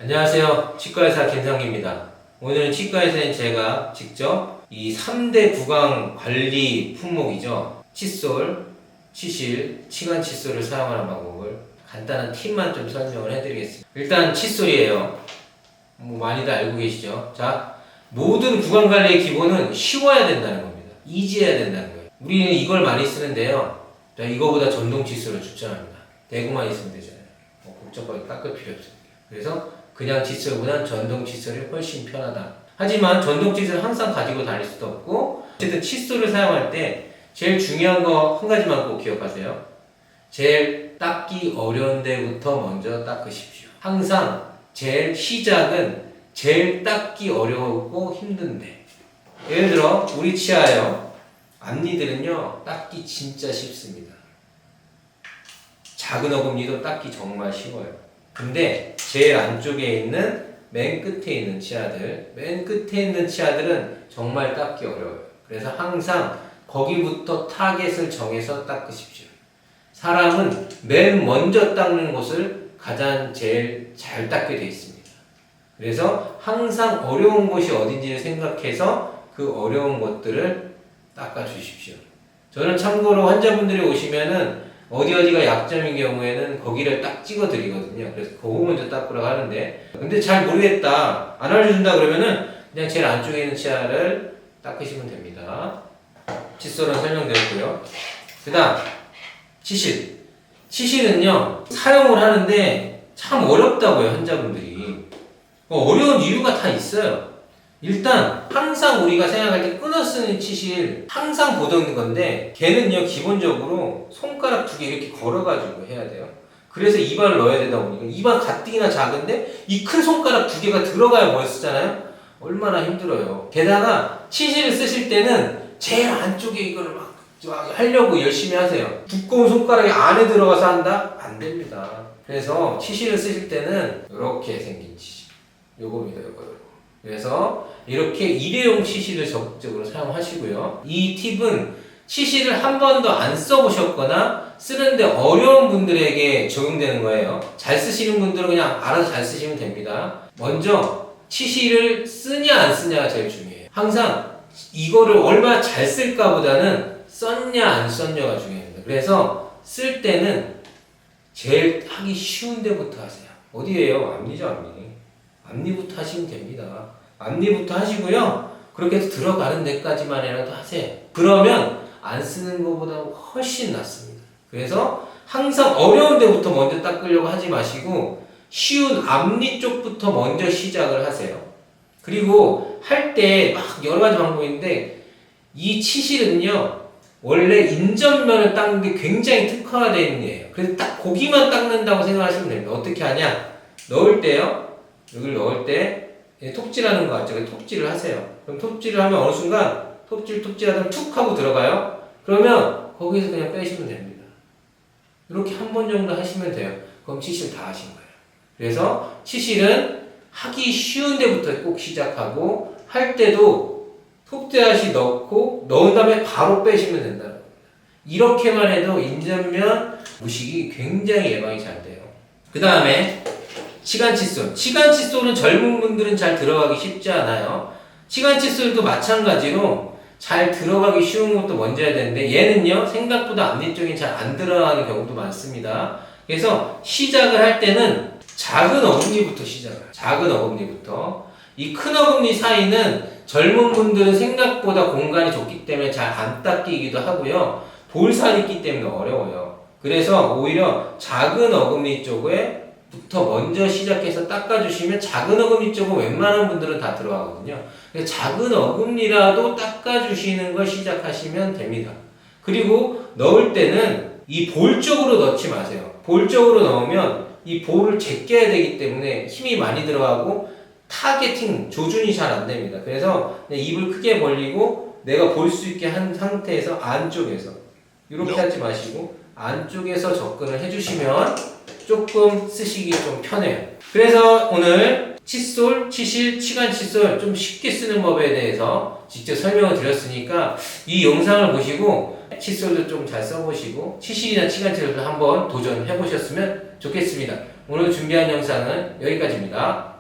안녕하세요. 치과의사 김상기입니다. 오늘은 치과에서는 제가 직접 이 3대 구강 관리 품목이죠. 칫솔, 치실, 치간 칫솔을 사용하는 방법을 간단한 팁만 좀 설명을 해드리겠습니다. 일단 칫솔이에요. 많이들 알고 계시죠? 자, 모든 구강 관리의 기본은 쉬워야 된다는 겁니다. 이지해야 된다는 거예요. 우리는 이걸 많이 쓰는데요. 자, 이거보다 전동 칫솔을 추천합니다. 대구만 있으면 되잖아요. 복잡하게 닦을 필요 없어요. 그래서 그냥 칫솔보단 전동 칫솔이 훨씬 편하다. 하지만 전동 칫솔을 항상 가지고 다닐 수도 없고, 어쨌든 칫솔을 사용할 때 제일 중요한 거 한 가지만 꼭 기억하세요. 제일 닦기 어려운 데부터 먼저 닦으십시오. 항상 제일 시작은 제일 닦기 어렵고 힘든데. 예를 들어 우리 치아요. 앞니들은요 닦기 진짜 쉽습니다. 작은 어금니도 닦기 정말 쉬워요. 근데 제일 안쪽에 있는 맨 끝에 있는 치아들, 맨 끝에 있는 치아들은 정말 닦기 어려워요. 그래서 항상 거기부터 타겟을 정해서 닦으십시오. 사람은 맨 먼저 닦는 곳을 가장 제일 잘 닦게 되어 있습니다. 그래서 항상 어려운 곳이 어딘지를 생각해서 그 어려운 것들을 닦아주십시오. 저는 참고로 환자분들이 오시면은 어디가 약점인 경우에는 거기를 딱 찍어 드리거든요. 그래서 그거 먼저 닦으라고 하는데, 근데 잘 모르겠다, 안 알려준다 그러면은 그냥 제일 안쪽에 있는 치아를 닦으시면 됩니다. 칫솔은 설명드렸고요. 그 다음 치실. 치실은요 사용을 하는데 참 어렵다고요. 환자분들이 어려운 이유가 다 있어요. 일단 항상 우리가 생각할 때 끊어 쓰는 치실 항상 보던 건데, 걔는요 기본적으로 손가락 2개 이렇게 걸어가지고 해야 돼요. 그래서 입안을 넣어야 되다 보니까 입안 가뜩이나 작은데 이 큰 손가락 2개가 들어가야 뭘 쓰잖아요. 얼마나 힘들어요. 게다가 치실을 쓰실 때는 제일 안쪽에 이걸 막 하려고 열심히 하세요. 두꺼운 손가락이 안에 들어가서 한다? 안 됩니다. 그래서 치실을 쓰실 때는 이렇게 생긴 치실, 요겁니다. 요거. 그래서 이렇게 일회용 치실을 적극적으로 사용하시고요. 이 팁은 치실을 한 번도 안 써보셨거나 쓰는데 어려운 분들에게 적용되는 거예요. 잘 쓰시는 분들은 그냥 알아서 잘 쓰시면 됩니다. 먼저 치실을 쓰냐 안 쓰냐가 제일 중요해요. 항상 이거를 얼마나 잘 쓸까 보다는 썼냐 안 썼냐가 중요합니다. 그래서 쓸 때는 제일 하기 쉬운 데부터 하세요. 어디예요? 앞니죠, 앞니. 앞니부터 하시면 됩니다. 앞니부터 하시고요. 그렇게 해서 들어가는 데까지만이라도 하세요. 그러면 안 쓰는 것보다 훨씬 낫습니다. 그래서 항상 어려운 데부터 먼저 닦으려고 하지 마시고 쉬운 앞니 쪽부터 먼저 시작을 하세요. 그리고 할 때 막 여러 가지 방법인데, 이 치실은요 원래 인전면을 닦는 게 굉장히 특화되어 있는 거예요. 그래서 딱 고기만 닦는다고 생각하시면 됩니다. 어떻게 하냐? 넣을 때요, 여기를 넣을 때 톱질하는 거 같죠? 톱질을 하세요. 그럼 톱질을 하면 어느 순간 톱질하다가 툭 하고 들어가요. 그러면 거기서 그냥 빼시면 됩니다. 이렇게 한 번 정도 하시면 돼요. 그럼 치실 다 하신 거예요. 그래서 치실은 하기 쉬운 데부터 꼭 시작하고, 할 때도 톱질하시 넣고 넣은 다음에 바로 빼시면 된다는 겁니다. 이렇게만 해도 인전면 무식이 굉장히 예방이 잘 돼요. 그 다음에 치간 칫솔. 치간 칫솔은 젊은 분들은 잘 들어가기 쉽지 않아요. 치간 칫솔도 마찬가지로 잘 들어가기 쉬운 것도 먼저 해야 되는데, 얘는요 생각보다 앞니 쪽에 잘 안 들어가는 경우도 많습니다. 그래서 시작을 할 때는 작은 어금니부터 시작해요. 작은 어금니부터. 이 큰 어금니 사이는 젊은 분들은 생각보다 공간이 좁기 때문에 잘 안 닦이기도 하고요. 볼살이 있기 때문에 어려워요. 그래서 오히려 작은 어금니 쪽에 부터 먼저 시작해서 닦아주시면, 작은 어금니 쪽은 웬만한 분들은 다 들어가거든요. 그래서 작은 어금니라도 닦아주시는 걸 시작하시면 됩니다. 그리고 넣을 때는 이 볼 쪽으로 넣지 마세요. 볼 쪽으로 넣으면 이 볼을 제껴야 되기 때문에 힘이 많이 들어가고 타겟팅, 조준이 잘 안 됩니다. 그래서 입을 크게 벌리고 내가 볼 수 있게 한 상태에서 안쪽에서 이렇게 하지 마시고 안쪽에서 접근을 해주시면 조금 쓰시기 좀 편해요. 그래서 오늘 칫솔, 치실, 치간 칫솔 좀 쉽게 쓰는 법에 대해서 직접 설명을 드렸으니까 이 영상을 보시고 칫솔도 좀 잘 써보시고 치실이나 치간 칫솔도 한번 도전해 보셨으면 좋겠습니다. 오늘 준비한 영상은 여기까지입니다.